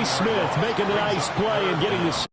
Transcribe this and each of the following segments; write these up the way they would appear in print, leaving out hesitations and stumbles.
Smith making the nice play and getting the...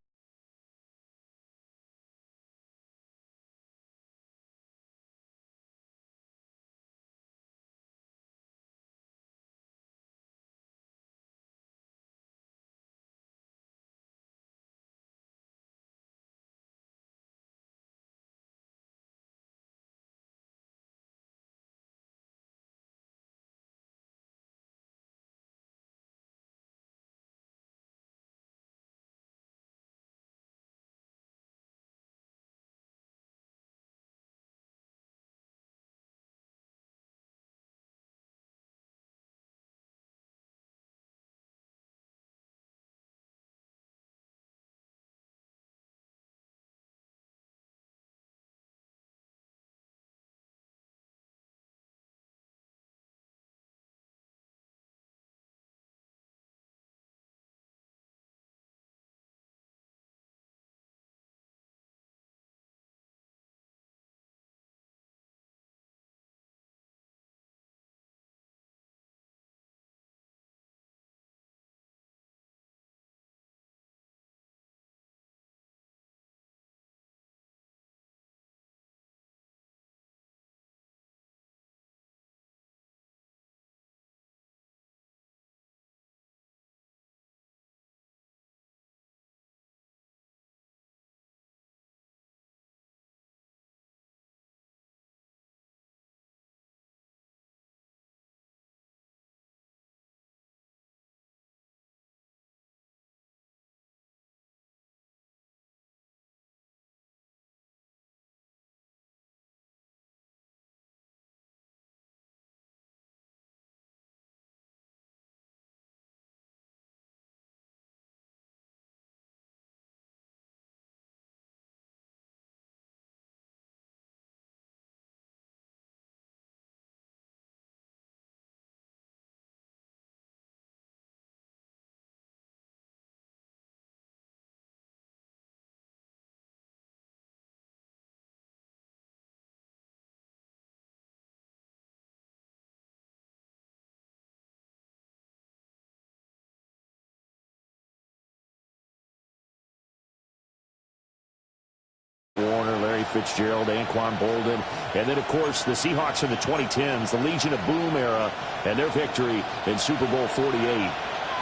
Warner, Larry Fitzgerald, Anquan Bolden, and then, of course, the Seahawks in the 2010s, the Legion of Boom era, and their victory in Super Bowl 48.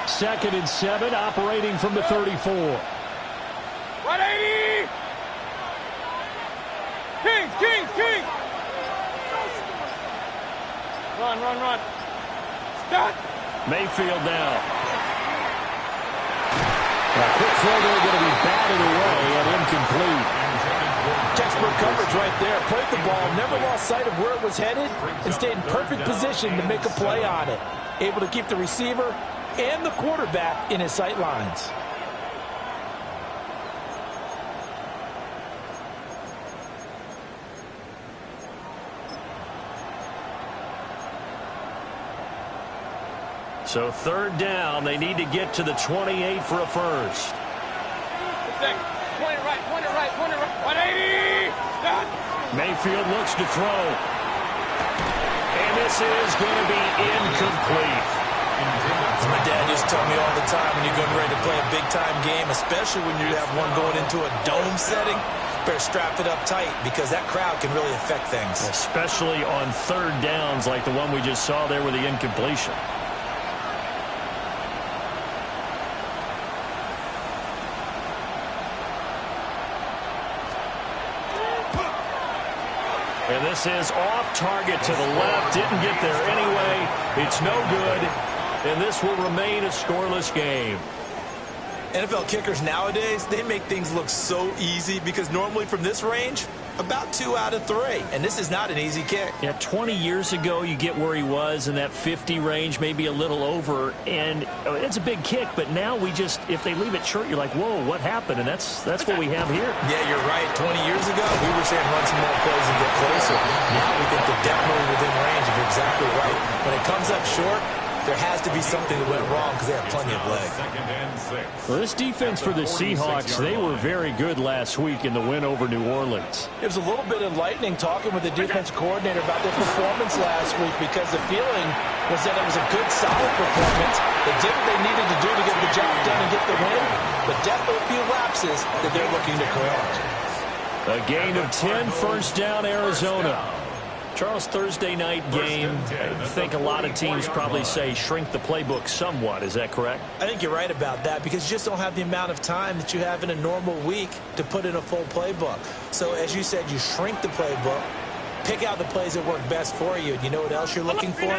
2nd and 7, operating from the 34. 180! Kings! Run. Stop! Mayfield now. A quick throw there, going to be batted away and incomplete. Textbook coverage right there. Played the ball, never lost sight of where it was headed, and stayed in perfect position to make a play on it. Able to keep the receiver and the quarterback in his sight lines. So 3rd down, they need to get to the 28 for a first. Point it right. 180! Stop! Mayfield looks to throw. And this is going to be incomplete. As my dad used to tell me all the time, when you're getting ready to play a big-time game, especially when you have one going into a dome setting, better strap it up tight because that crowd can really affect things. Especially on 3rd downs like the one we just saw there with the incompletion. And this is off target to the left. Didn't get there anyway. It's no good. And this will remain a scoreless game. NFL kickers nowadays, they make things look so easy because normally from this range, about 2 out of 3. And this is not an easy kick. Yeah, 20 years ago, you get where he was in that 50 range, maybe a little over. And it's a big kick, but now we just, if they leave it short, you're like, whoa, what happened? And that's what we have here. Yeah, you're right. 20 years ago, we were saying run some more plays and get closer. Now we think they're definitely within range, and you're exactly right. When it comes up short, there has to be something that went wrong because they have plenty of legs. Well, this defense for the Seahawks, they were very good last week in the win over New Orleans. It was a little bit enlightening talking with the defense coordinator about their performance last week because the feeling was that it was a good, solid performance. They did what they needed to do to get the job done and get the win, but definitely a few lapses that they're looking to correct. A gain of 10, first down, Arizona. Charles, Thursday night game, I think a lot of teams probably say shrink the playbook somewhat. Is that correct? I think you're right about that because you just don't have the amount of time that you have in a normal week to put in a full playbook. So as you said, you shrink the playbook, pick out the plays that work best for you. And you know what else you're looking for?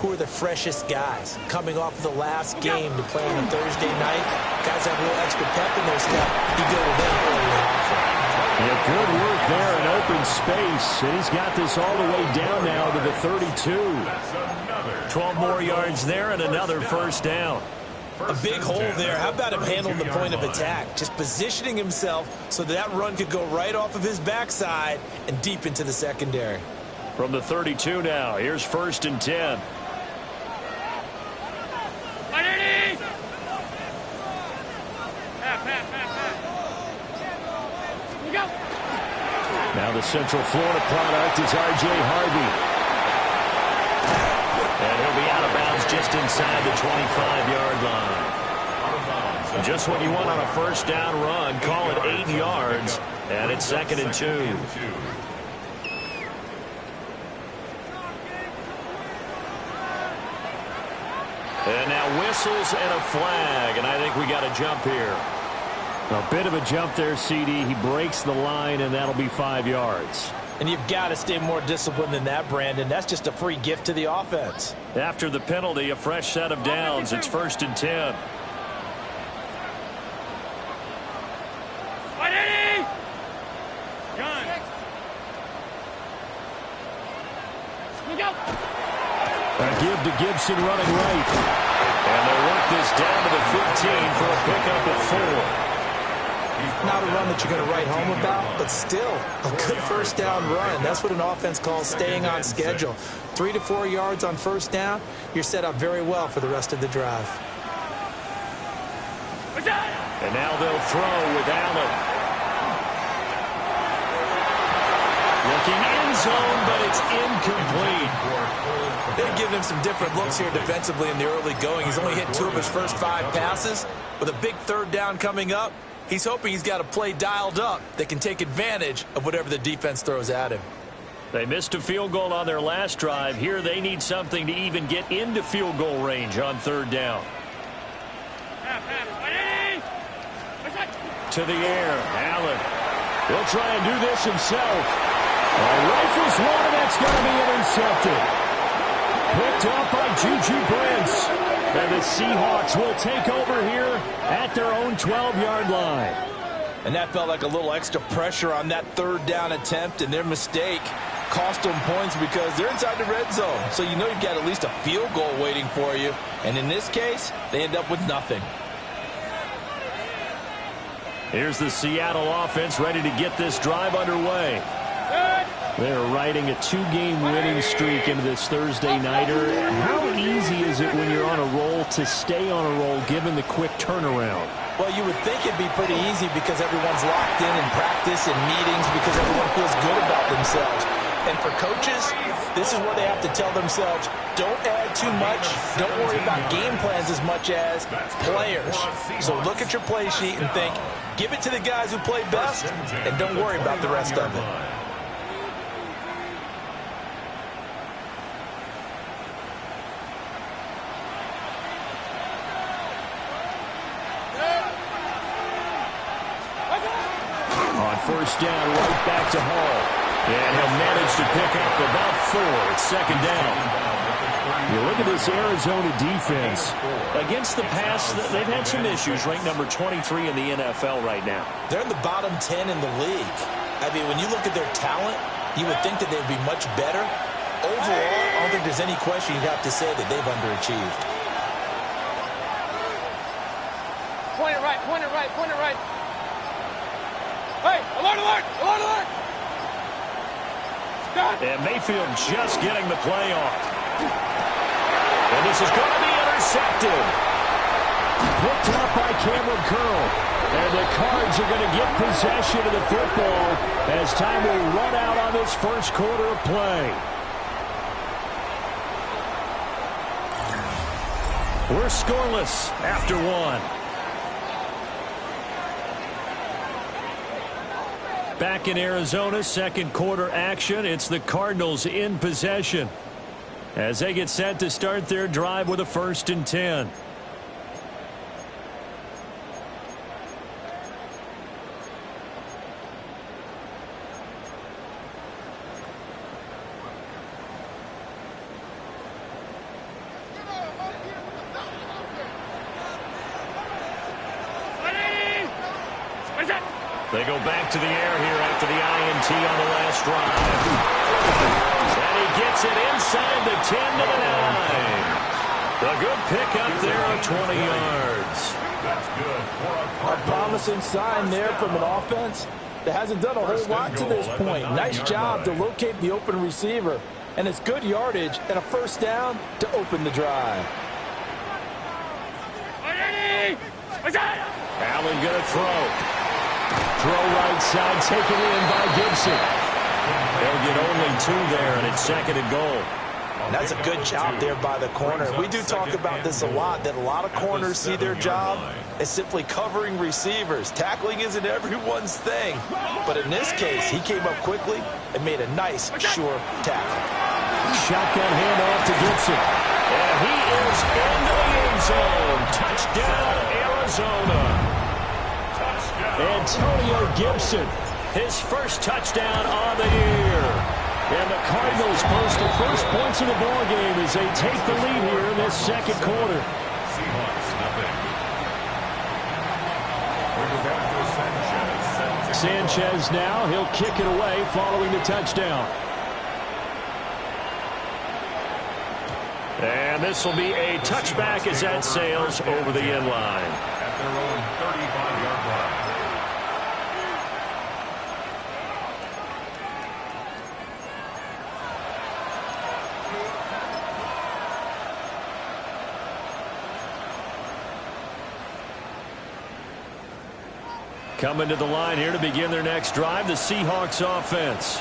Who are the freshest guys coming off of the last game to play on a Thursday night? Guys have a little extra pep in their step. You go to them early and often. Yeah, good work there in open space. And he's got this all the way down now to the 32. 12 more yards there and another first down. A big hole there. How about him handling the point of attack? Just positioning himself so that run could go right off of his backside and deep into the secondary. From the 32 now, here's first and 10. Now the Central Florida product is R.J. Harvey. And he'll be out of bounds just inside the 25-yard line. Just what you want on a first down run. Call it 8 yards. And it's 2nd and 2. And now whistles and a flag. And I think we got a jump here. A bit of a jump there, CD. He breaks the line, and that'll be 5 yards. And you've got to stay more disciplined than that, Brandon. That's just a free gift to the offense. After the penalty, a fresh set of downs. It's 1st and 10. A give to Gibson running right. And they'll work this down to the 15 for a pickup of 4. Not a run that you're going to write home about, but still a good first down run. That's what an offense calls staying on schedule. 3 to 4 yards on first down, you're set up very well for the rest of the drive. And now they'll throw with Allen. Looking end zone, but it's incomplete. They've given him some different looks here defensively in the early going. He's only hit 2 of his first 5 passes. With a big third down coming up, he's hoping he's got a play dialed up that can take advantage of whatever the defense throws at him. They missed a field goal on their last drive. Here they need something to even get into field goal range on third down. To the air, Allen. He'll try and do this himself. Rifles one, and that's going to be intercepted. Picked up by Juju Brents. And the Seahawks will take over here at their own 12-yard line. And that felt like a little extra pressure on that third down attempt, and their mistake cost them points because they're inside the red zone. So you know you've got at least a field goal waiting for you. And in this case, they end up with nothing. Here's the Seattle offense ready to get this drive underway. They're riding a 2-game winning streak into this Thursday nighter. How easy is it when you're on a roll to stay on a roll given the quick turnaround? Well, you would think it'd be pretty easy because everyone's locked in practice and meetings because everyone feels good about themselves. And for coaches, this is where they have to tell themselves, don't add too much, don't worry about game plans as much as players. So look at your play sheet and think, give it to the guys who play best, and don't worry about the rest of it. First down, right back to Hall. And he'll manage to pick up about 4. It's 2nd down. You look at this Arizona defense. Against the pass, they've had some issues. Ranked number 23 in the NFL right now. They're in the bottom 10 in the league. I mean, when you look at their talent, you would think that they'd be much better. Overall, I don't think there's any question you'd have to say that they've underachieved. Point it right, point it right, point it right. Hey, alert, alert, alert, alert! Stop! And Mayfield just getting the play off. And this is going to be intercepted. Picked up by Cameron Curl. And the Cards are going to get possession of the football as time will run out on this first quarter of play. We're scoreless after one. Back in Arizona, second quarter action. It's the Cardinals in possession as they get set to start their drive with a 1st and 10. They go back to the air here after the INT on the last drive. And he gets it inside the 10 to the 9. A good pickup there of 20 yards. That's good. A promising sign there from an offense that hasn't done a whole lot to this point. Nice job to locate the open receiver. And it's good yardage and a 1st down to open the drive. Allen going to throw. Throw right side, taken in by Gibson. They'll get only 2 there, and it's 2nd and goal. That's a good job there by the corner. We do talk about this a lot, that a lot of corners see their job as simply covering receivers. Tackling isn't everyone's thing. But in this case, he came up quickly and made a nice, sure tackle. Shotgun handoff to Gibson. And he is into the end zone. Touchdown, Arizona. Antonio Gibson, his first touchdown on the year. And the Cardinals post the first points of the ball game as they take the lead here in this 2nd quarter. Seahawks, nothing. Sanchez now, he'll kick it away following the touchdown. And this will be a touchback as that sails over the end line. At their own 35-yard line. Coming to the line here to begin their next drive, the Seahawks offense.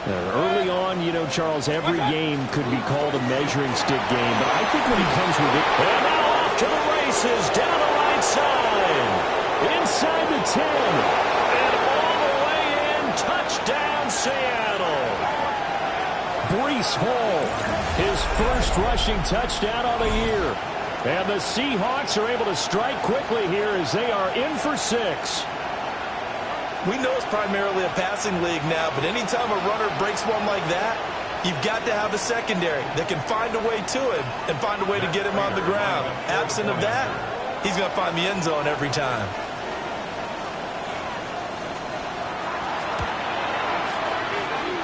Early on, you know, Charles, every game could be called a measuring stick game, but I think when he comes with it... And now off to the races, down the right side, inside the 10, and all the way in, touchdown Seattle. Breece Hall, his first rushing touchdown on the year. And the Seahawks are able to strike quickly here as they are in for 6. We know it's primarily a passing league now, but anytime a runner breaks one like that, you've got to have a secondary that can find a way to him and find a way to get him on the ground. Absent of that, he's going to find the end zone every time.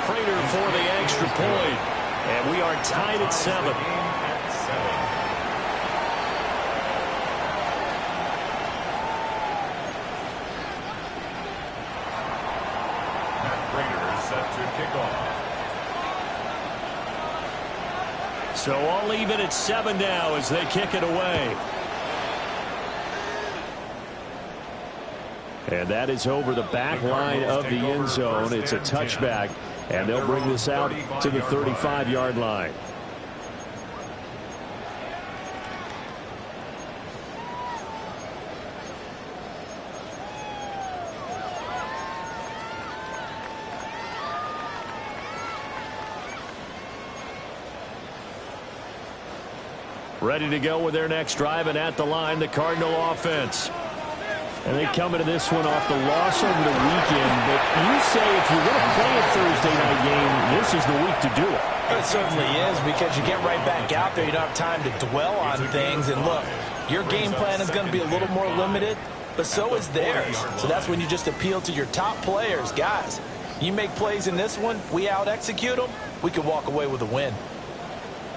Prater for the extra point. And we are tied at 7. So all even at 7 now as they kick it away. And that is over the back line of the end zone. It's a touchback, and they'll bring this out to the 35-yard line. Ready to go with their next drive, and at the line, the Cardinal offense. And they come into this one off the loss over the weekend. But you say if you're going to play a Thursday night game, this is the week to do it. It certainly is, because you get right back out there. You don't have time to dwell on things. And look, your game plan is going to be a little more limited, but so is theirs. So that's when you just appeal to your top players. Guys, you make plays in this one, we out-execute them, we can walk away with a win.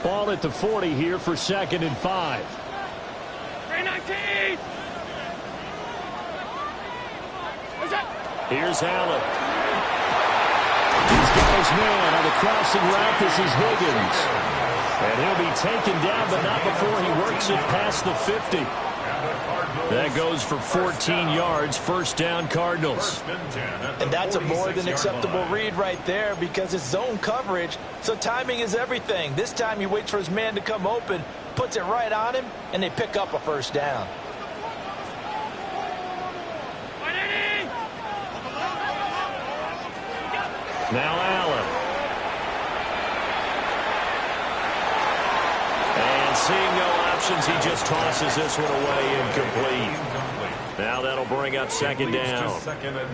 Ball at the 40 here for 2nd and 5. 319! Here's Allen. He's got his man on the crossing route. This is Higgins. And he'll be taken down, but not before he works it past the 50. That goes for 14 yards, first down Cardinals. And that's a more than acceptable read right there because it's zone coverage, so timing is everything. This time he waits for his man to come open, puts it right on him, and they pick up a first down. Now Allen. And seeing no options, he just tosses this one away incomplete. Now that'll bring up second down.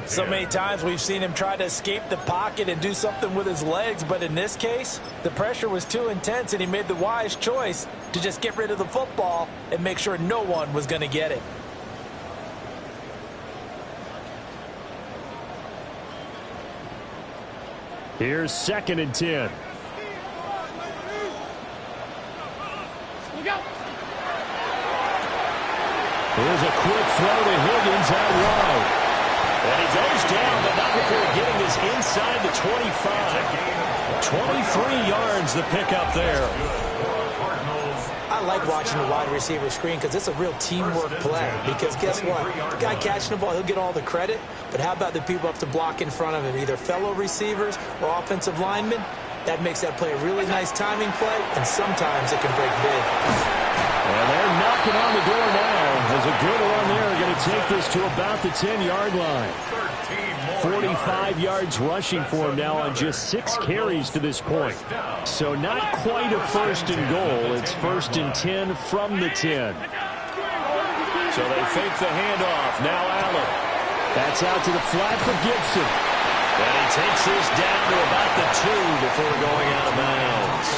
So many times we've seen him try to escape the pocket and do something with his legs, but in this case, the pressure was too intense and he made the wise choice to just get rid of the football and make sure no one was going to get it. Here's second and 10. Here's a quick throw to Higgins out wide. And he goes down, but not before getting this inside the 25. 23 yards the pickup there. I like watching the wide receiver screen because it's a real teamwork play. Because guess what? The guy catching the ball, he'll get all the credit. But how about the people up to block in front of him, either fellow receivers or offensive linemen? That makes that play a really nice timing play, and sometimes it can break big. And they're knocking on the door now. There's a good run there. Going to take this to about the 10-yard line. 45 yards rushing for him now on just 6 carries to this point. So not quite a first and goal. It's first and 10 from the 10. So they fake the handoff. Now Allen. That's out to the flat for Gibson. And he takes this down to about the 2 before going out of bounds.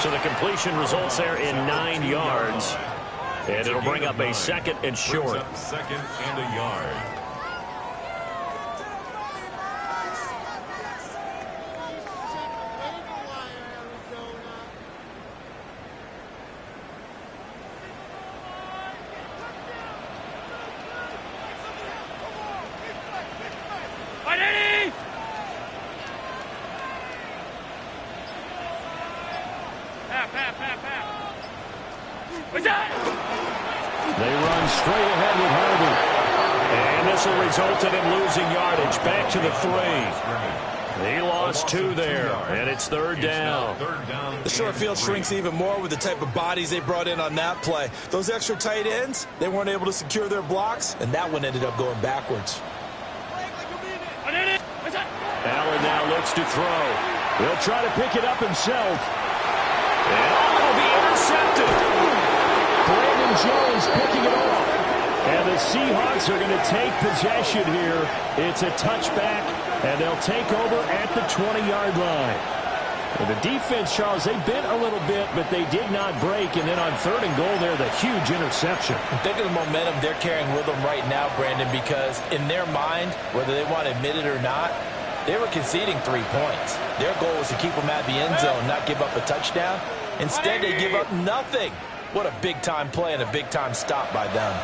So the completion results there in 9 yards. And it'll bring up a second and short. Second and a yard. They run straight ahead with Harvey. And this will result in him losing yardage. Back to the 3. He lost 2 there, and it's third down. The short field shrinks even more with the type of bodies they brought in on that play. Those extra tight ends, they weren't able to secure their blocks, and that one ended up going backwards. Allen now looks to throw. He'll try to pick it up himself. And it'll be intercepted. Brandon Jones picking it off. And the Seahawks are going to take possession here. It's a touchback, and they'll take over at the 20-yard line. And the defense, Charles, they bent a little bit, but they did not break. And then on third and goal there, the huge interception. Think of the momentum they're carrying with them right now, Brandon, because in their mind, whether they want to admit it or not, they were conceding 3 points. Their goal was to keep them at the end zone, not give up a touchdown. Instead, they give up nothing. What a big-time play and a big-time stop by them.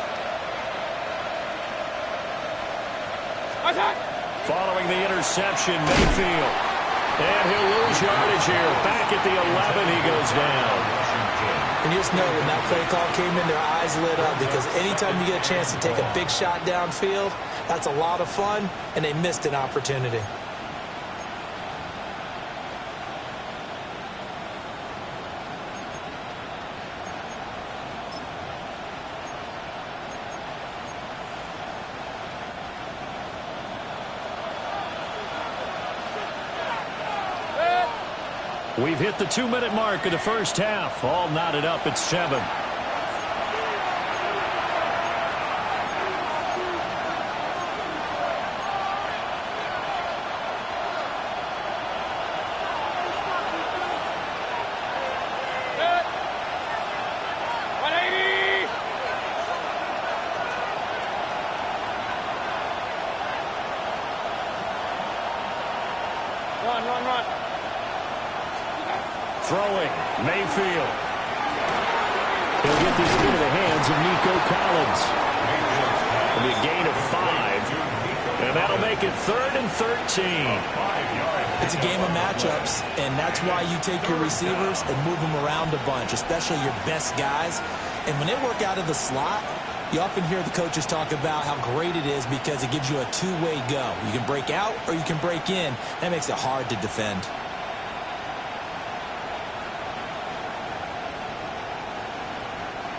Following the interception, Mayfield. And he'll lose yardage here. Back at the 11, he goes down. And you just know when that play call came in, their eyes lit up because anytime you get a chance to take a big shot downfield, that's a lot of fun, and they missed an opportunity. We've hit the 2-minute mark of the first half. All knotted up at 7. Run. Throwing, Mayfield. He'll get this into the hands of Nico Collins. It'll be a gain of 5. And that'll make it 3rd and 13. It's a game of matchups, and that's why you take your receivers and move them around a bunch, especially your best guys. And when they work out of the slot, you often hear the coaches talk about how great it is because it gives you a two-way go. You can break out or you can break in. That makes it hard to defend.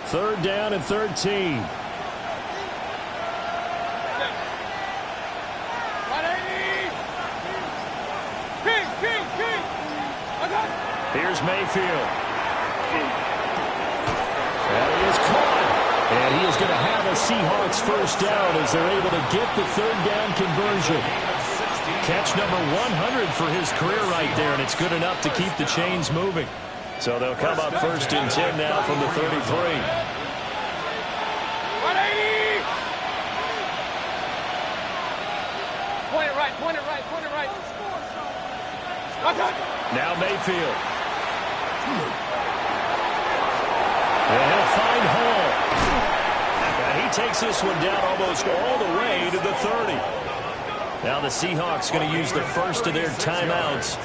Third down and 13. Here's Mayfield. And he is caught. And he is going to have a Seahawks first down as they're able to get the third down conversion. Catch number 100 for his career right there, and it's good enough to keep the chains moving. So they'll come up first and 10 now from the 33. 180! Point it right, point it right, point it right. Now Mayfield. And he'll find Hall. And he takes this one down almost all the way to the 30. Now the Seahawks going to use the first of their timeouts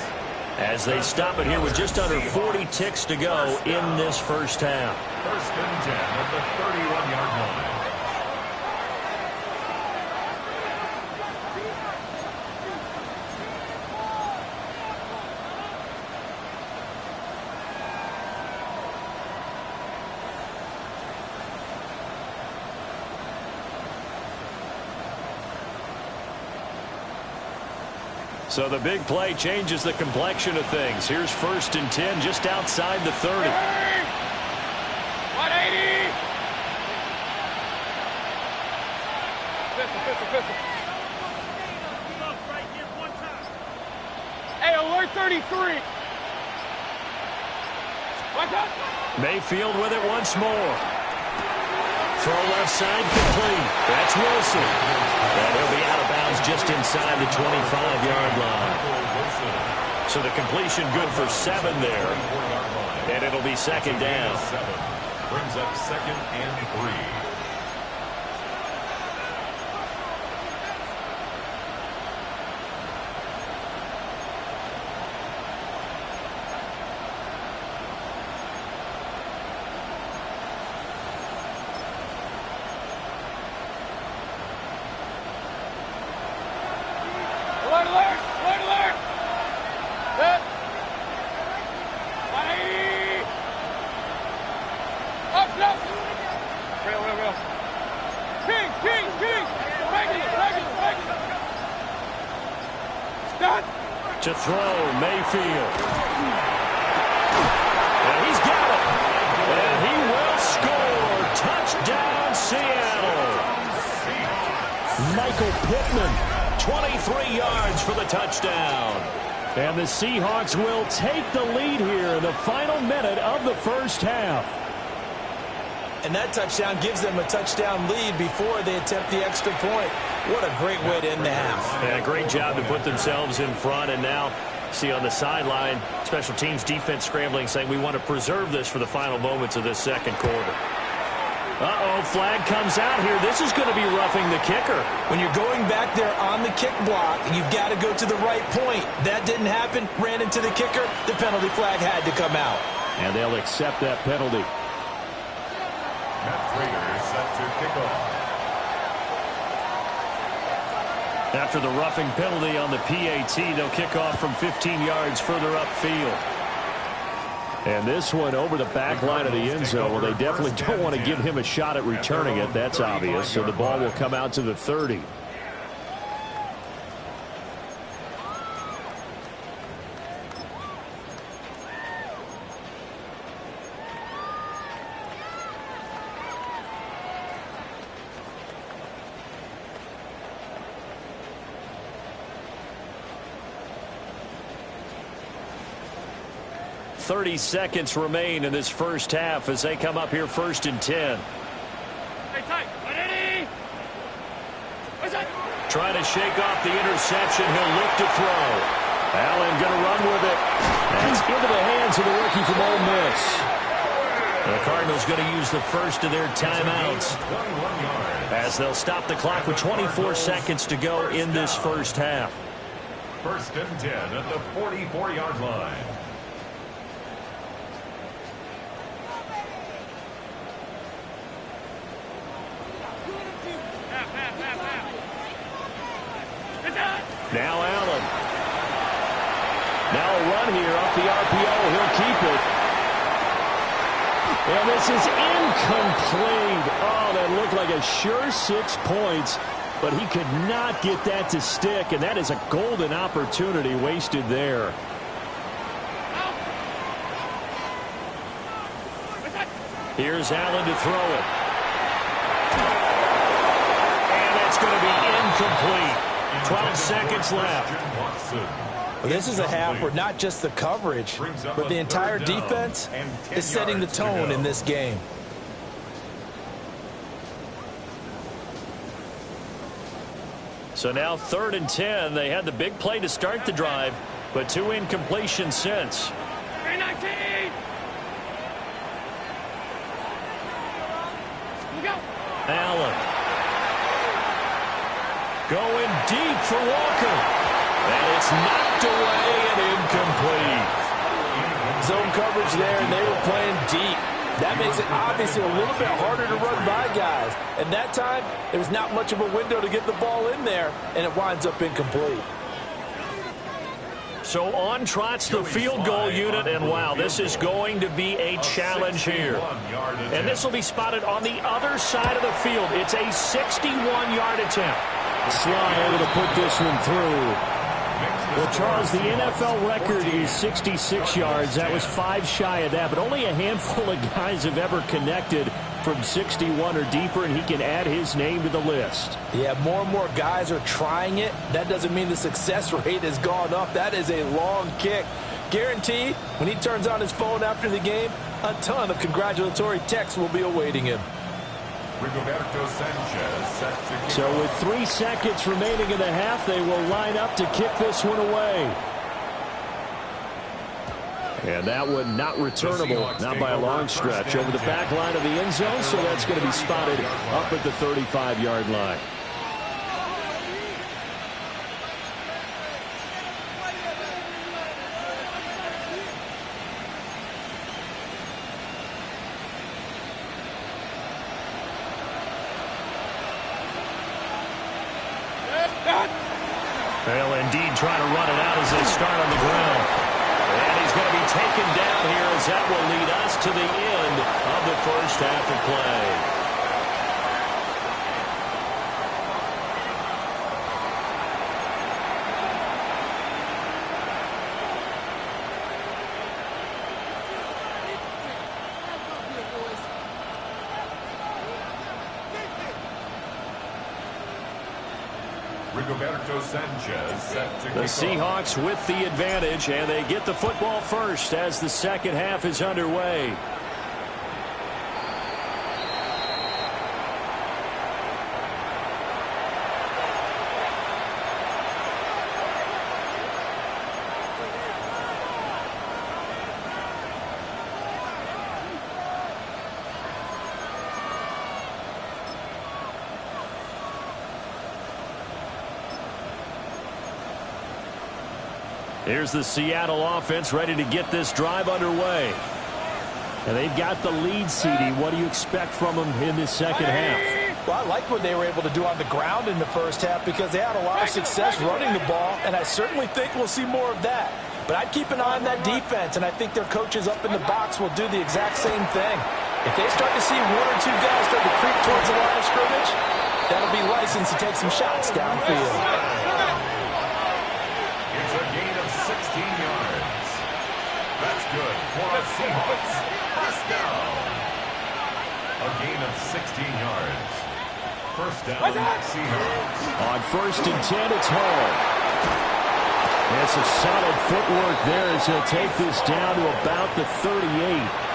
as they stop it here with just under 40 ticks to go in this first half. First and 10 at the 31-yard line. So the big play changes the complexion of things. Here's first and 10 just outside the 30. 180! 50. Hey, alert 33. Watch out. Mayfield with it once more. Throw left side complete. That's Wilson. And he'll be out of bounds just inside the 25-yard line. So the completion good for 7 there. And it'll be second down. Brings up second and 3. To throw, Mayfield. And he's got it. And he will score. Touchdown, Seattle. Michael Pittman, 23 yards for the touchdown. And the Seahawks will take the lead here in the final minute of the first half. And that touchdown gives them a touchdown lead before they attempt the extra point. What a great way to end the half. And a great job to put themselves in front. And now, see on the sideline, special teams defense scrambling, saying we want to preserve this for the final moments of this second quarter. Uh-oh, flag comes out here. This is going to be roughing the kicker. When you're going back there on the kick block, you've got to go to the right point. That didn't happen. Ran into the kicker. The penalty flag had to come out. And they'll accept that penalty. Matt Prater set to kick off. After the roughing penalty on the PAT, they'll kick off from 15 yards further upfield. And this one over the back line of the end zone. Well, they definitely don't want to give him a shot at returning it. That's obvious. So the ball will come out to the 30. .30 seconds remain in this first half as they come up here first and 10. Hey, tight. 180. Trying to shake off the interception. He'll look to throw. Allen going to run with it. That's into the hands of the rookie from Ole Miss. The Cardinals going to use the first of their timeouts as they'll stop the clock with 24 seconds to go in this first half. First and 10 at the 44-yard line. Now Allen. Now a run here off the RPO. He'll keep it. And this is incomplete. Oh, that looked like a sure 6 points, but he could not get that to stick, and that is a golden opportunity wasted there. Here's Allen to throw it. And it's going to be incomplete. 12 seconds left. Well, this is a half where not just the coverage, but the entire defense is setting the tone in this game. So now 3rd and 10. They had the big play to start the drive, but 2 incompletions since. 319. Go. Allen. Going deep for Walker. And it's knocked away and incomplete. Zone coverage there, and they were playing deep. That makes it obviously a little bit harder to run by guys. And that time, there's not much of a window to get the ball in there, and it winds up incomplete. So on trots the field goal unit, and wow, this is going to be a challenge here. And this will be spotted on the other side of the field. It's a 61-yard attempt. Sly able to put this one through. Well, Charles, the NFL record is 66 yards. That was 5 shy of that, but only a handful of guys have ever connected from 61 or deeper, and he can add his name to the list. Yeah, more and more guys are trying it. That doesn't mean the success rate has gone up. That is a long kick. Guaranteed, when he turns on his phone after the game, a ton of congratulatory texts will be awaiting him. So with 3 seconds remaining in the half, they will line up to kick this one away. And that one not returnable, not by a long stretch, over the back line of the end zone, so that's going to be spotted up at the 35-yard line. They'll indeed try to run it out as they start on the ground. And he's going to be taken down here as that will lead us to the end of the first half of play. The Seahawks with the advantage, and they get the football first as the second half is underway. Here's the Seattle offense ready to get this drive underway. And they've got the lead, CD. What do you expect from them in this second half? Well, I like what they were able to do on the ground in the first half because they had a lot of success running the ball, and I certainly think we'll see more of that. But I'd keep an eye on that defense, and I think their coaches up in the box will do the exact same thing. If they start to see 1 or 2 guys start to creep towards the line of scrimmage, that'll be license to take some shots downfield. It's a gain of 16 yards. That's good for the Seahawks. First down. A gain of 16 yards. First down, Seahawks. On 1st and 10, it's Hall. And some solid footwork there as he'll take this down to about the 38.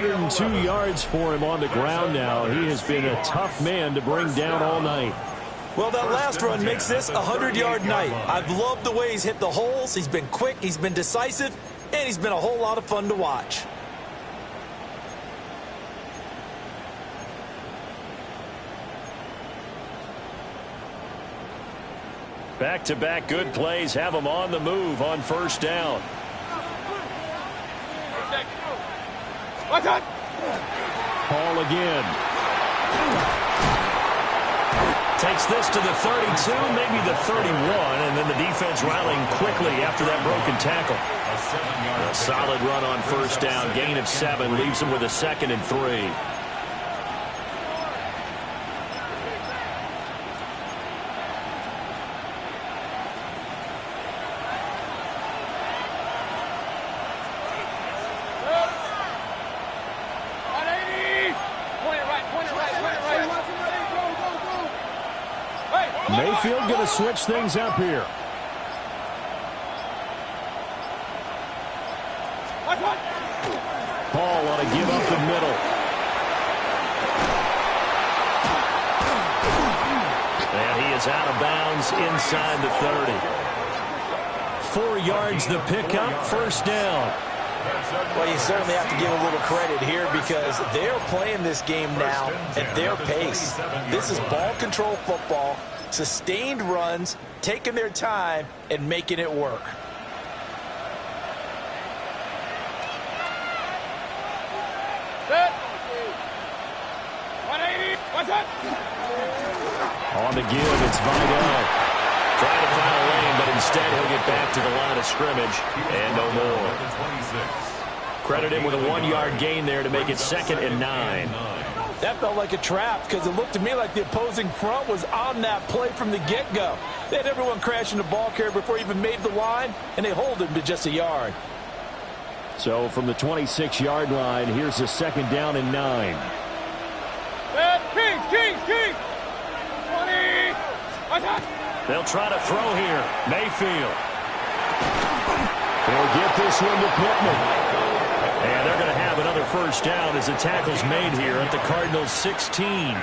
102 yards for him on the ground now. He has been a tough man to bring down all night. Well, that last run makes this a 100-yard night. I've loved the way he's hit the holes. He's been quick, he's been decisive, and he's been a whole lot of fun to watch. Back-to-back good plays have him on the move on first down. Ball again. Takes this to the 32, maybe the 31, and then the defense rallying quickly after that broken tackle. A solid run on first down, gain of 7, leaves him with a 2nd and 3. Mayfield going to switch things up here. Ball want to give up the middle. And he is out of bounds inside the 30. 4 yards the pickup, first down. Well, you certainly have to give a little credit here because they're playing this game now at their pace. This is ball control football, sustained runs, taking their time, and making it work. On the give, it's Vidal. Trying to find a lane, but instead he'll get back to the line of scrimmage and no more. Credit him with a 1-yard gain there to make it 2nd and 9. That felt like a trap because it looked to me like the opposing front was on that play from the get-go. They had everyone crashing the ball carrier before he even made the line, and they hold him to just a yard. So from the 26-yard line, here's a 2nd down and 9. Kings! 20! They'll try to throw here. Mayfield. They'll get this one to Pittman. And they're going to have another first down as the tackle's made here at the Cardinals 16.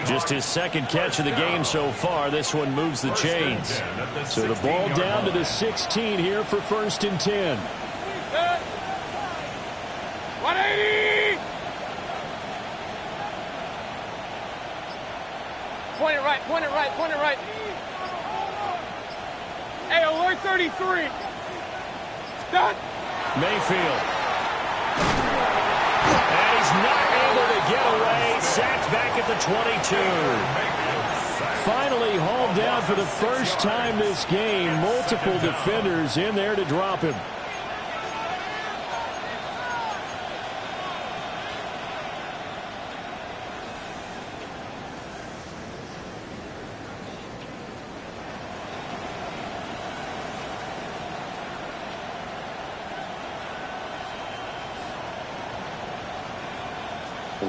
Just his 2nd catch of the game so far. This one moves the chains. So the ball down to the 16 here for 1st and 10. 180! 20 right. Hey, alert 33. Done. Mayfield. And he's not able to get away. Sacked back at the 22. Finally hauled down for the first time this game. Multiple defenders in there to drop him.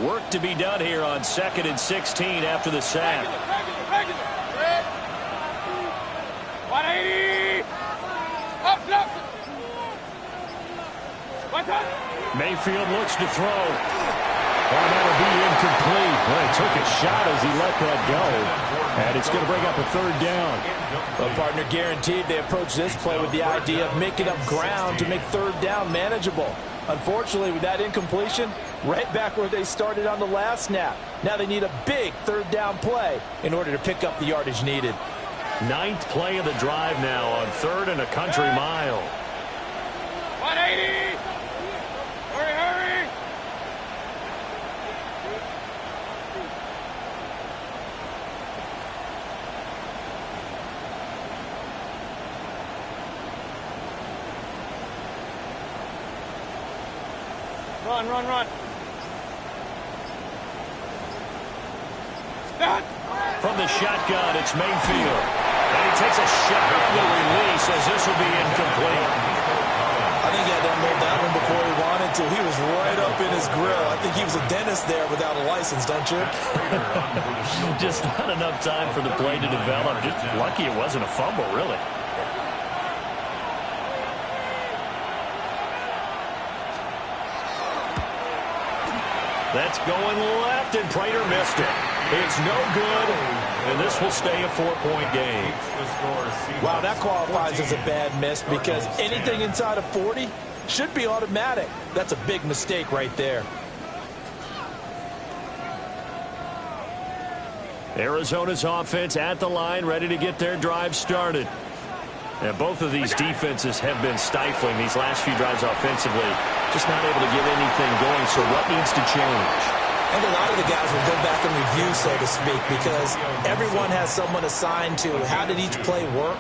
Work to be done here on 2nd and 16 after the sack. 180! Up! Mayfield looks to throw. And that'll be incomplete. Well, he took a shot as he let that go. And it's going to bring up a 3rd down. Well, partner, guaranteed they approach this play with the idea of making up ground to make 3rd down manageable. Unfortunately, with that incompletion, right back where they started on the last snap. Now they need a big 3rd down play in order to pick up the yardage needed. 9th play of the drive now on 3rd and a country mile. 180! Hurry! Run. Stop! From the shotgun, it's Mayfield. And he takes a shot on the release as this will be incomplete. I think he had to unload that one before he wanted to. He was right up in his grill. I think he was a dentist there without a license, don't you? Just not enough time for the play to develop. Just lucky it wasn't a fumble, really. That's going left, and Prater missed it. It's no good, and this will stay a 4-point game. Wow, that qualifies as a bad miss because anything inside of 40 should be automatic. That's a big mistake right there. Arizona's offense at the line, ready to get their drive started. And both of these defenses have been stifling these last few drives offensively. Just not able to get anything going, so what needs to change? I think a lot of the guys will go back and review, so to speak, because everyone has someone assigned to how did each play work.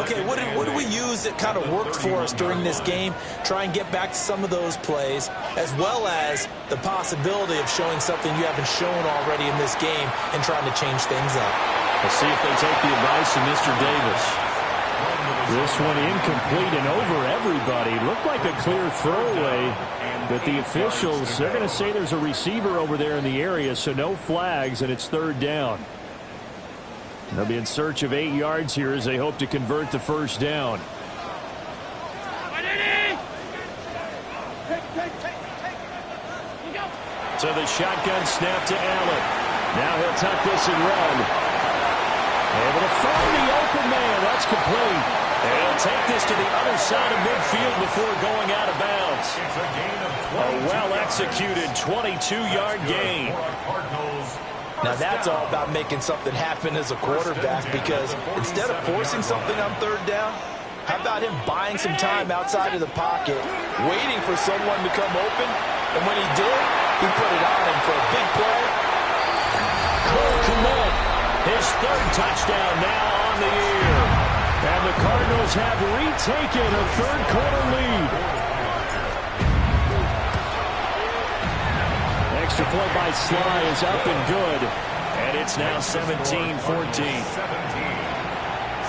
Okay, what did we use that kind of worked for us during this game? Try and get back to some of those plays, as well as the possibility of showing something you haven't shown already in this game and trying to change things up. Let's see if they take the advice of Mr. Davis. This one incomplete and over everybody. Looked like a clear throwaway, but the officials, they're going to say there's a receiver over there in the area, so no flags, and it's 3rd down. They'll be in search of 8 yards here as they hope to convert the first down. So the shotgun snap to Allen. Now he'll tuck this and run. Able to find the open man. That's complete. And he'll take this to the other side of midfield before going out of bounds. A well-executed 22-yard gain. Now that's all about making something happen as a quarterback, because instead of forcing something on 3rd down, how about him buying some time outside of the pocket, waiting for someone to come open, and when he did, he put it on him for a big play. Cole Kmet, his 3rd touchdown now on the year. And the Cardinals have retaken a 3rd quarter lead. Extra point by Sly is up and good. And it's now 17-14. 17.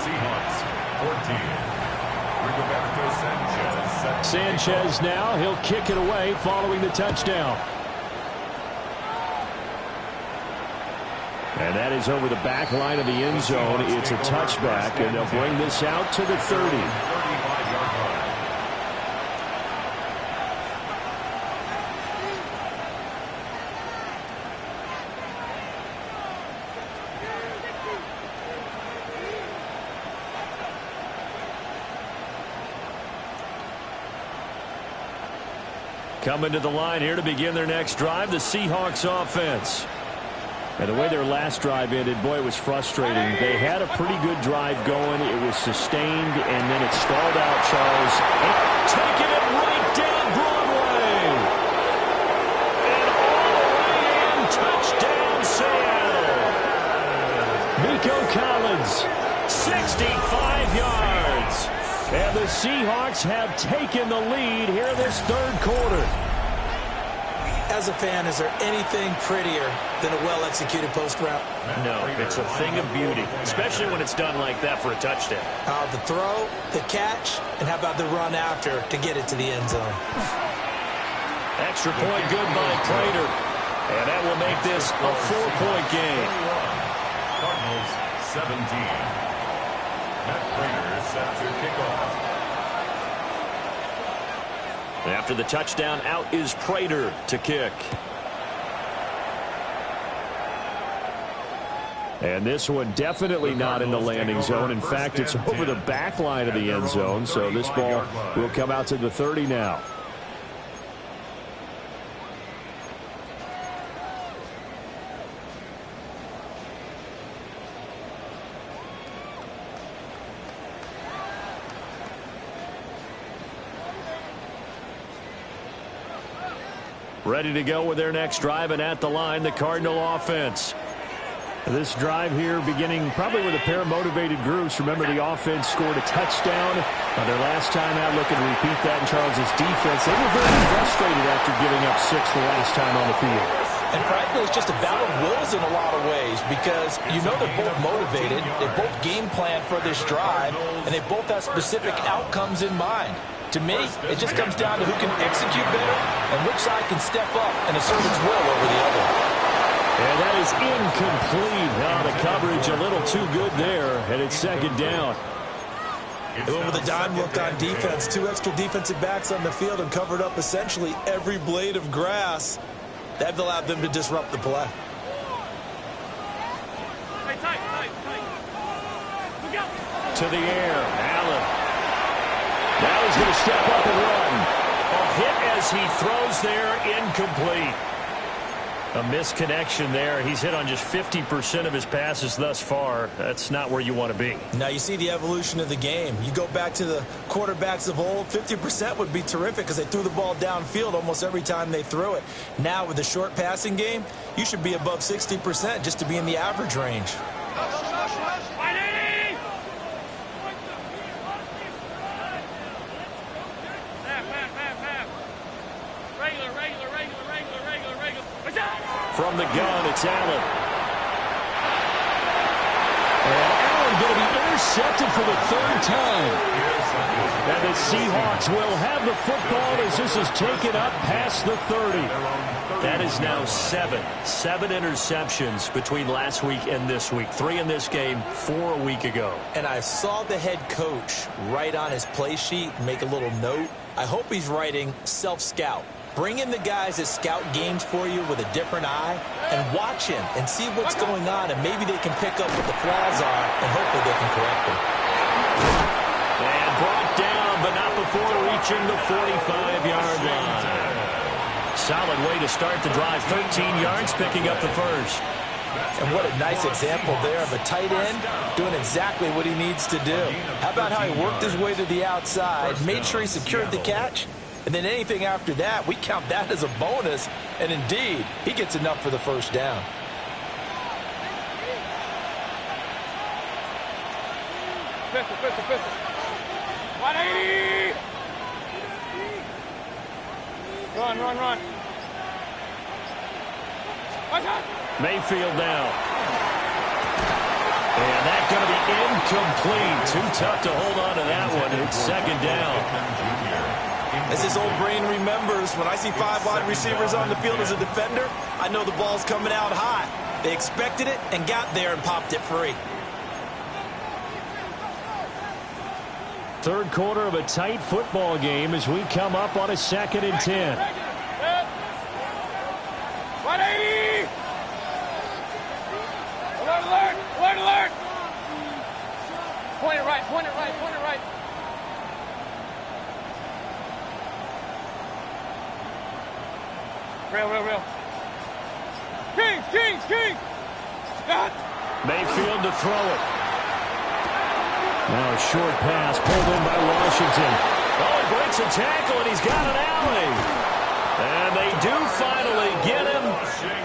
Seahawks 14. Rigoberto Sanchez. Sanchez now, he'll kick it away following the touchdown. And that is over the back line of the end zone. It's a touchback, and they'll bring this out to the 30. Coming to the line here to begin their next drive, the Seahawks offense. And the way their last drive ended, boy, it was frustrating. They had a pretty good drive going. It was sustained, and then it stalled out, Charles. And taking it right down Broadway. And all the way in, touchdown Seattle. Nico Collins, 65 yards. And the Seahawks have taken the lead here this 3rd quarter. As a fan, is there anything prettier than a well-executed post route? No, it's a thing of beauty, especially when it's done like that for a touchdown. The throw, the catch, and how about the run after to get it to the end zone? Extra point good by Prater. And that will make this a 4-point game. Cardinals 17. Matt Prater set to kick off. And after the touchdown, out is Prater to kick. And this one definitely not in the landing zone. In fact, it's over the back line of the end zone. So this ball will come out to the 30 now. Ready to go with their next drive, and at the line, the Cardinal offense. This drive here beginning probably with a pair of motivated groups. Remember, the offense scored a touchdown on their last time out. Looking to repeat that in Charles's defense. They were very frustrated after giving up 6 the last time on the field. And frankly, it's just a battle of wills in a lot of ways, because you know they're both motivated, they both game plan for this drive, and they both have specific outcomes in mind. To me, it just comes down to who can execute better and which side can step up and assert its will over the other. And that is incomplete. Now the coverage a little too good there, and it's 2nd down. And with a dime look on defense, 2 extra defensive backs on the field and covered up essentially every blade of grass. That allowed them to disrupt the play. Hey, tight. Look out. To the air, Allen. Now he's going to step up and run. A hit as he throws there, incomplete. A misconnection there. He's hit on just 50% of his passes thus far. That's not where you want to be. Now you see the evolution of the game. You go back to the quarterbacks of old, 50% would be terrific because they threw the ball downfield almost every time they threw it. Now with the short passing game, you should be above 60% just to be in the average range. From the gun, it's Allen. And Allen going to be intercepted for the third time. And the Seahawks will have the football as this is taken up past the 30. That is now seven interceptions between last week and this week. 3 in this game, 4 a week ago. And I saw the head coach write on his play sheet, make a little note. I hope he's writing self-scout. Bring in the guys that scout games for you with a different eye and watch him and see what's going on, and maybe they can pick up what the flaws are, and hopefully they can correct them. And brought down, but not before reaching the 45-yard line. Solid way to start the drive. 13 yards, picking up the first. And what a nice example there of a tight end doing exactly what he needs to do. How about how he worked his way to the outside, made sure he secured the catch, and then anything after that, we count that as a bonus. And indeed, he gets enough for the first down. Pistol. 180. Run. Watch out. Mayfield now. And that's going to be incomplete. Too tough to hold on to that one. It's second down. As his old brain remembers, when I see 5 wide receivers on the field as a defender, I know the ball's coming out hot. They expected it and got there and popped it free. Third quarter of a tight football game as we come up on a 2nd and 10. 180. Alert. Point it right. Real. Kings. Mayfield to throw it. Now a short pass pulled in by Washington. Oh, he breaks a tackle, and he's got an alley. And they do finally get him,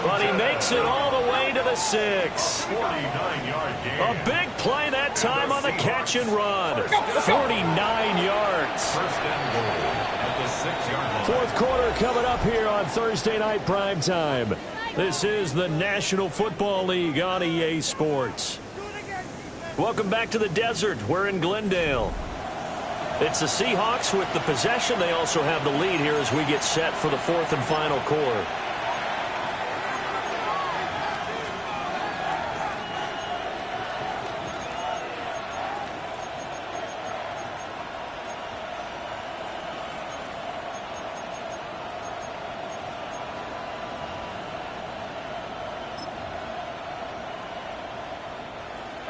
but he makes it all the way to the 6. 49-yard game. A big play that time on the catch and run. 49 yards. First and goal at the 6-yard line. Fourth quarter coming up here on Thursday Night Primetime. This is the National Football League on EA Sports. Welcome back to the desert. We're in Glendale. It's the Seahawks with the possession. They also have the lead here as we get set for the 4th and final quarter.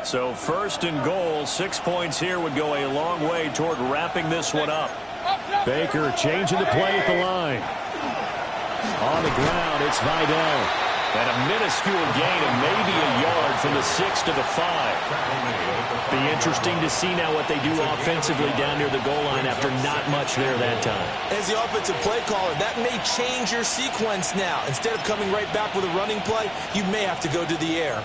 So 1st and goal, 6 points here would go a long way toward wrapping this one up. Baker changing the play at the line. On the ground, it's Vidal. And a minuscule gain of maybe a yard from the 6 to the 5. Be interesting to see now what they do offensively down near the goal line after not much there that time. As the offensive play caller, that may change your sequence now. Instead of coming right back with a running play, you may have to go to the air.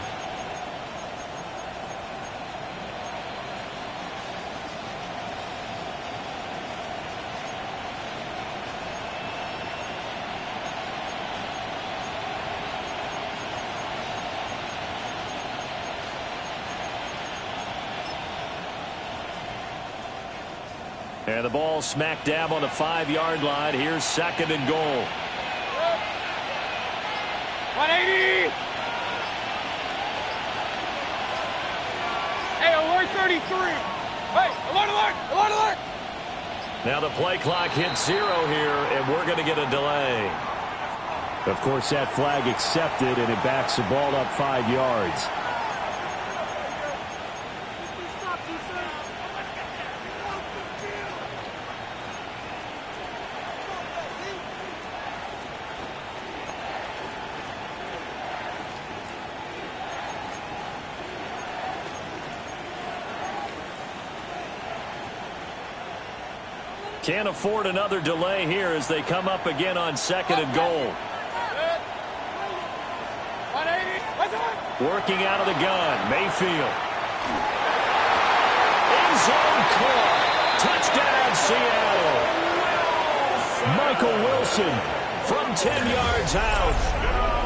And the ball smack dab on the 5-yard line. Here's 2nd and goal. 180. Hey, alert 33. Hey, alert. Now the play clock hits 0 here, and we're going to get a delay. Of course, that flag accepted, and it backs the ball up 5 yards. Can't afford another delay here as they come up again on 2nd and goal. Working out of the gun, Mayfield. End zone caught. Touchdown, Seattle. Michael Wilson from 10 yards out.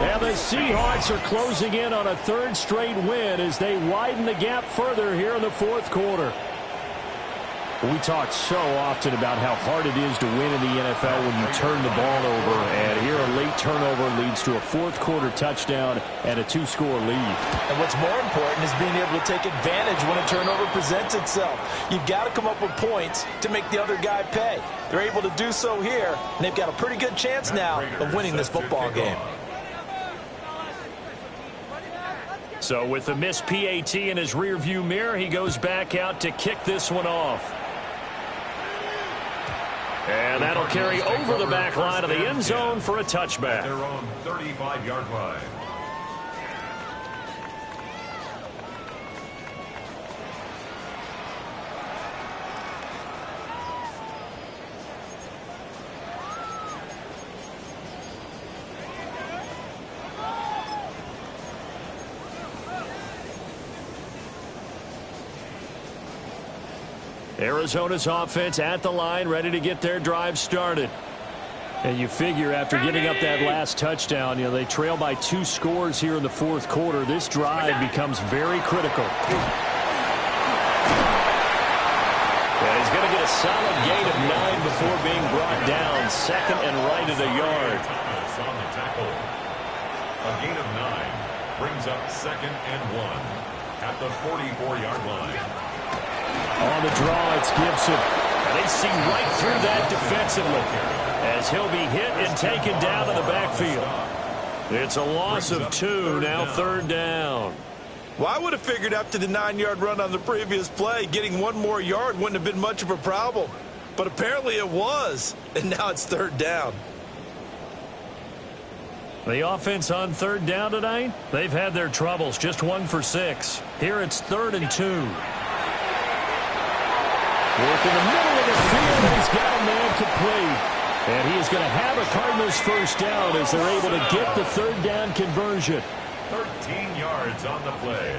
And the Seahawks are closing in on a 3rd straight win as they widen the gap further here in the 4th quarter. We talk so often about how hard it is to win in the NFL when you turn the ball over, and here a late turnover leads to a 4th quarter touchdown and a 2-score lead. And what's more important is being able to take advantage when a turnover presents itself. You've got to come up with points to make the other guy pay. They're able to do so here, and they've got a pretty good chance now of winning this football game. So with the missed PAT in his rearview mirror, he goes back out to kick this one off. And that'll carry over the back line of the end zone for a touchback. Their own 35-yard line. Arizona's offense at the line, ready to get their drive started. And you figure after giving up that last touchdown, they trail by 2 scores here in the 4th quarter. This drive becomes very critical. And he's going to get a solid gain of 9 before being brought down. 2nd and right at a yard. On the tackle. A gain of 9 brings up 2nd and 1 at the 44-yard line. On the draw, it's Gibson. And they see right through that defensively as he'll be hit and taken down to the backfield. It's a loss of 2, now 3rd down. Well, I would have figured after the 9-yard run on the previous play, getting 1 more yard wouldn't have been much of a problem. But apparently it was, and now it's 3rd down. The offense on 3rd down tonight, they've had their troubles, just 1 for 6. Here it's 3rd and 2. Work in the middle of the field, and he's got a man complete. And he is going to have a Cardinals 1st down as they're able to get the 3rd down conversion. 13 yards on the play.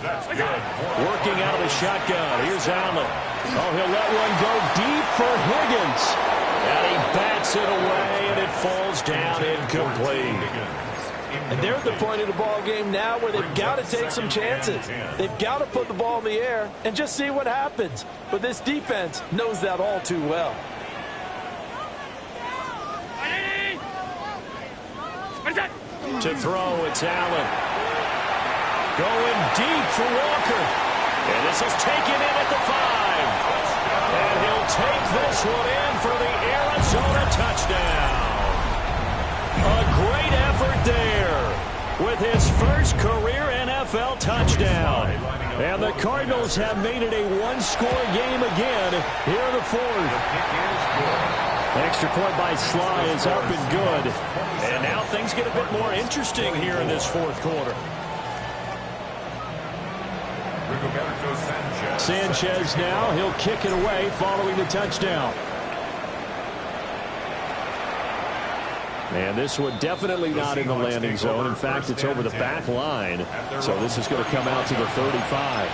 That's good. Working out of the shotgun. Here's Allen. Oh, he'll let one go deep for Higgins. And he bats it away, and it falls down incomplete. And they're at the point of the ball game now where they've got to take some chances. They've got to put the ball in the air and just see what happens. But this defense knows that all too well. To throw, it's Allen. Going deep for Walker. And this is taken in at the 5. And he'll take this one in for the Arizona touchdown. A great effort there with his first career NFL touchdown. And the Cardinals have made it a 1-score game again here in the 4th. Extra point by Sly is up and good. And now things get a bit more interesting here in this 4th quarter. Sanchez now, he'll kick it away following the touchdown. And this one definitely not in the landing zone. In fact, it's over the back line. So this is going to come out to the 35.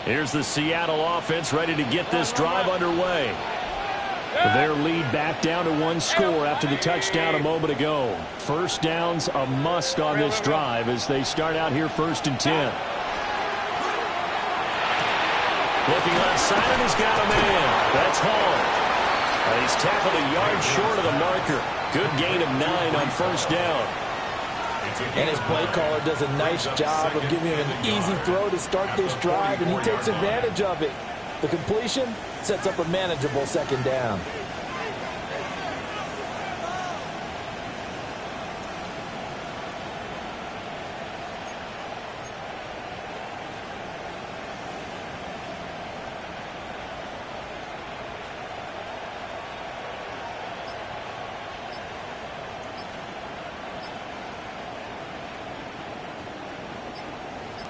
Here's the Seattle offense ready to get this drive underway. Their lead back down to one score after the touchdown a moment ago. First down's a must on this drive as they start out here 1st and 10. Looking left side, and he's got a man. That's Hall. He's tackled a yard short of the marker. Good gain of 9 on 1st down. And his play caller does a nice job of giving him an easy throw to start this drive, and he takes advantage of it. The completion sets up a manageable 2nd down.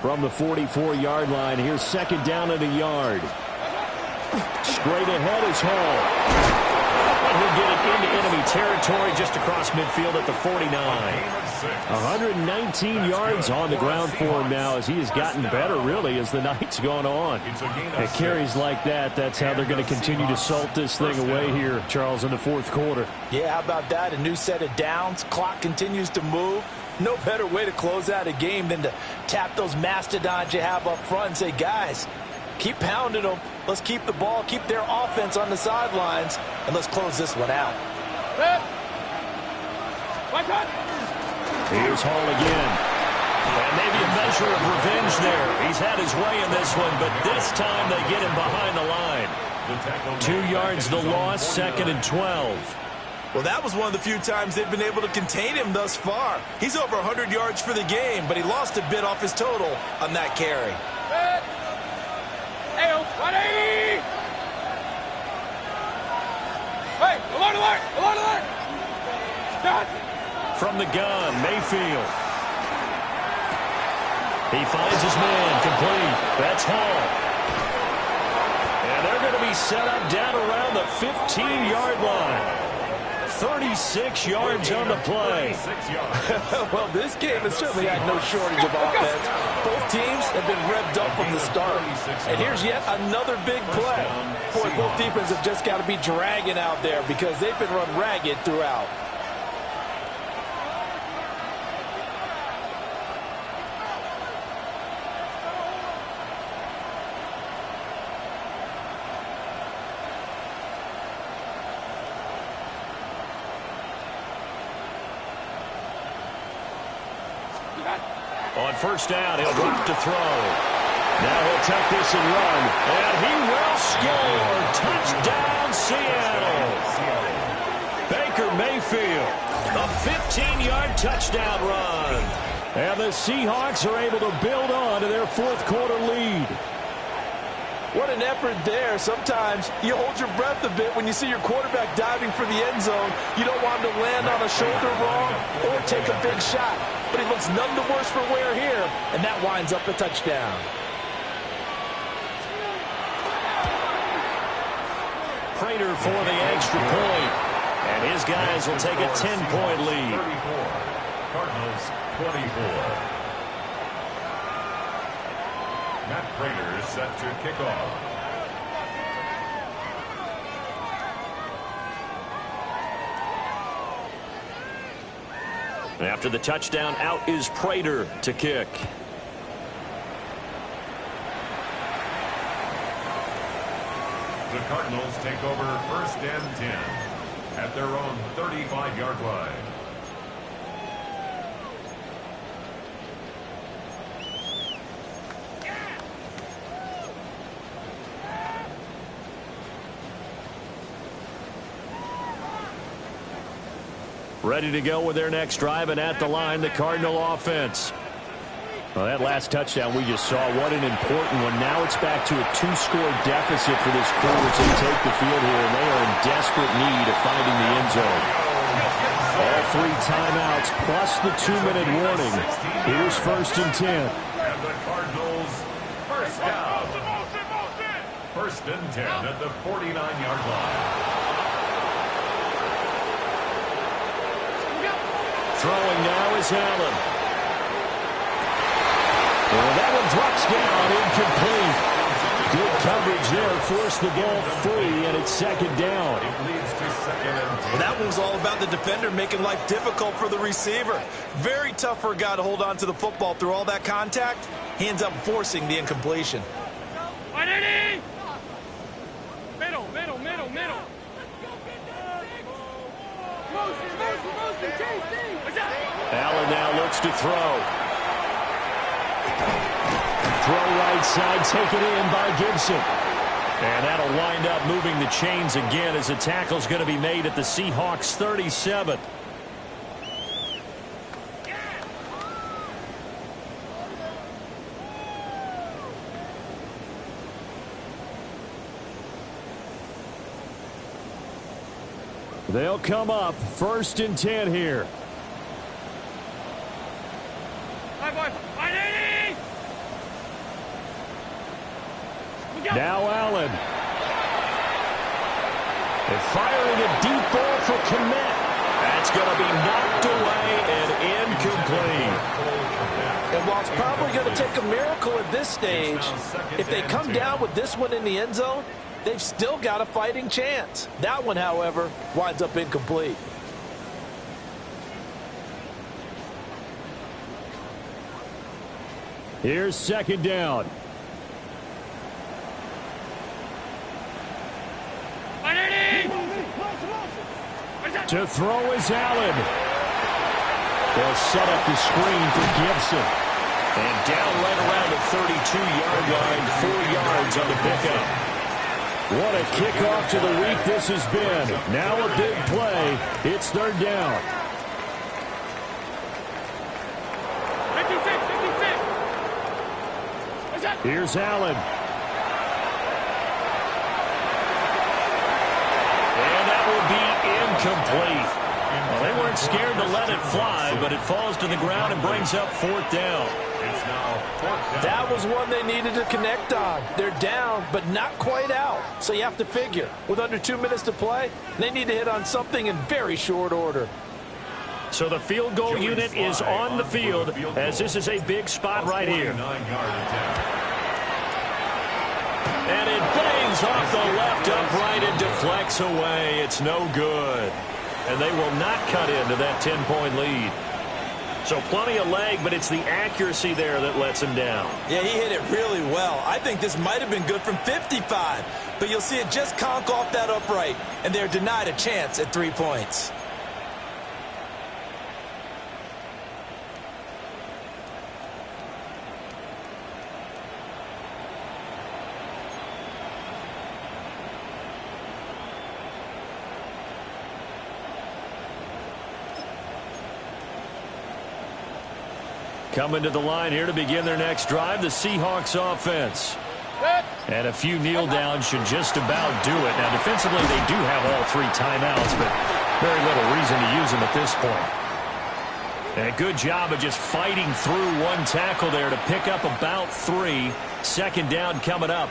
From the 44-yard line, here's 2nd down and a yard. Straight ahead is Hall. And he'll get it into enemy territory just across midfield at the 49. 119 yards on the ground for him now as he has gotten better, really, as the night's gone on. At carries like that, that's how they're going to continue to salt this thing away here, Charles, in the 4th quarter. Yeah, how about that? A new set of downs. Clock continues to move. No better way to close out a game than to tap those mastodons you have up front and say, guys, keep pounding them. Let's keep the ball, keep their offense on the sidelines, and let's close this one out. Here's Hall again. And maybe a measure of revenge there. He's had his way in this one, but this time they get him behind the line. 2 yards the loss, 2nd and 12. Well, that was one of the few times they've been able to contain him thus far. He's over 100 yards for the game, but he lost a bit off his total on that carry. Hey, 180! Hey, alert, alert, alert, alert! Stop! From the gun, Mayfield. He finds his man, complete. That's Hall. And they're going to be set up down around the 15-yard line. 36 yards on the play. Well, this game has certainly had no shortage of offense. Both teams have been revved up from the start. And here's yet another big play. Boy, both defenses have just got to be dragging out there because they've been run ragged throughout. On 1st down, he'll drop to throw. Now he'll tuck this and run. And he will score. Touchdown, Seattle. Baker Mayfield. A 15-yard touchdown run. And the Seahawks are able to build on to their 4th quarter lead. What an effort there. Sometimes you hold your breath a bit when you see your quarterback diving for the end zone. You don't want him to land on a shoulder wrong or take a big shot. But he looks none the worse for wear here, and that winds up a touchdown. Prater for the extra point. And his guys will take a 10-point lead. Cardinals 24. Matt Prater is set to kick off. After the touchdown, out is Prater to kick. The Cardinals take over 1st and 10 at their own 35-yard line. Ready to go with their next drive, and at the line, the Cardinal offense. Well, that last touchdown we just saw, what an important one. Now it's back to a 2-score deficit for this crew as they take the field here, and they are in desperate need of finding the end zone. All 3 timeouts plus the 2-minute warning. Here's 1st and 10. And the Cardinals first down. 1st and 10 at the 49-yard line. Throwing now is Allen. Well, that one drops down, incomplete. Good coverage there force the ball free, and it's second down. It leads to second and 10. Well, that one was all about the defender making life difficult for the receiver. Very tough for a guy to hold on to the football through all that contact. He ends up forcing the incompletion. Middle. Allen now looks to throw. Throw right side, taken in by Gibson. And that'll wind up moving the chains again as the tackle's going to be made at the Seahawks 37. They'll come up 1st and 10 here. Now Allen. They're firing a deep ball for Kmet. That's going to be knocked away and incomplete. And while it's probably going to take a miracle at this stage, if they come down with this one in the end zone, they've still got a fighting chance. That one, however, winds up incomplete. Here's second down. To throw is Allen. They'll set up the screen for Gibson. And down right around the 32-yard line, 4 yards on the pickup. What a kickoff to the week this has been. Now a big play. It's 3rd down. 56. Here's Allen. And that will be incomplete. Well, they weren't scared to let it fly, but it falls to the ground and brings up 4th down. It's now 4th down. That was one they needed to connect on. They're down, but not quite out. So you have to figure, with under 2 minutes to play, they need to hit on something in very short order. So the field goal unit is on the field, as this is a big spot right here. 49-yard attempt. And it bangs off the left upright and deflects away. It's no good. And they will not cut into that 10-point lead. So plenty of leg, but it's the accuracy there that lets him down. Yeah, he hit it really well. I think this might have been good from 55. But you'll see it just conk off that upright, and they're denied a chance at 3 points. Coming to the line here to begin their next drive, the Seahawks offense. And a few kneel downs should just about do it. Now, defensively, they do have all 3 timeouts, but very little reason to use them at this point. And a good job of just fighting through one tackle there to pick up about 3. 2nd down coming up.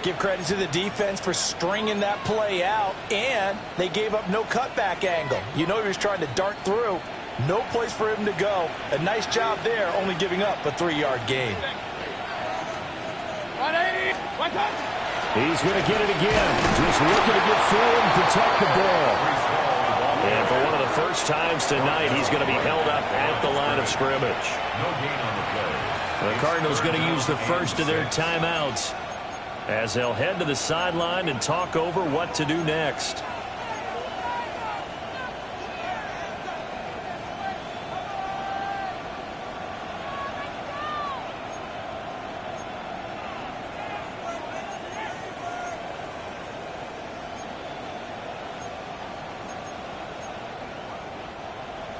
Give credit to the defense for stringing that play out, and they gave up no cutback angle. You know he was trying to dart through. No place for him to go. A nice job there, only giving up a 3-yard gain. He's going to get it again. Just looking to get forward and protect the ball. And for one of the first times tonight, he's going to be held up at the line of scrimmage. No gain on the play. The Cardinals going to use the first of their timeouts as they'll head to the sideline and talk over what to do next.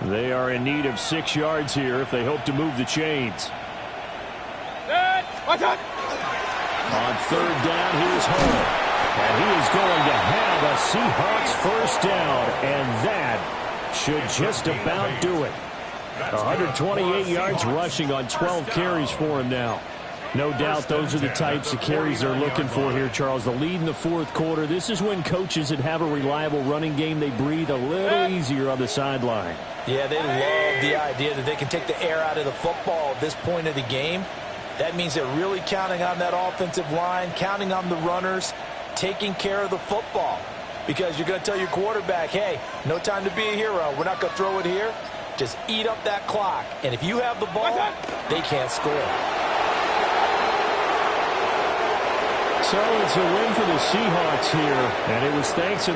They are in need of 6 yards here if they hope to move the chains. On 3rd down, here's Hall. And he is going to have a Seahawks first down, and that should just about do it. 128 yards rushing on 12 carries for him now. No doubt those are the types of carries they're looking for here, Charles. The lead in the 4th quarter. This is when coaches that have a reliable running game, they breathe a little easier on the sideline. Yeah, they love the idea that they can take the air out of the football at this point of the game. That means they're really counting on that offensive line, counting on the runners, taking care of the football. Because you're going to tell your quarterback, hey, no time to be a hero. We're not going to throw it here. Just eat up that clock. And if you have the ball, they can't score. So it's a win for the Seahawks here. And it was thanks in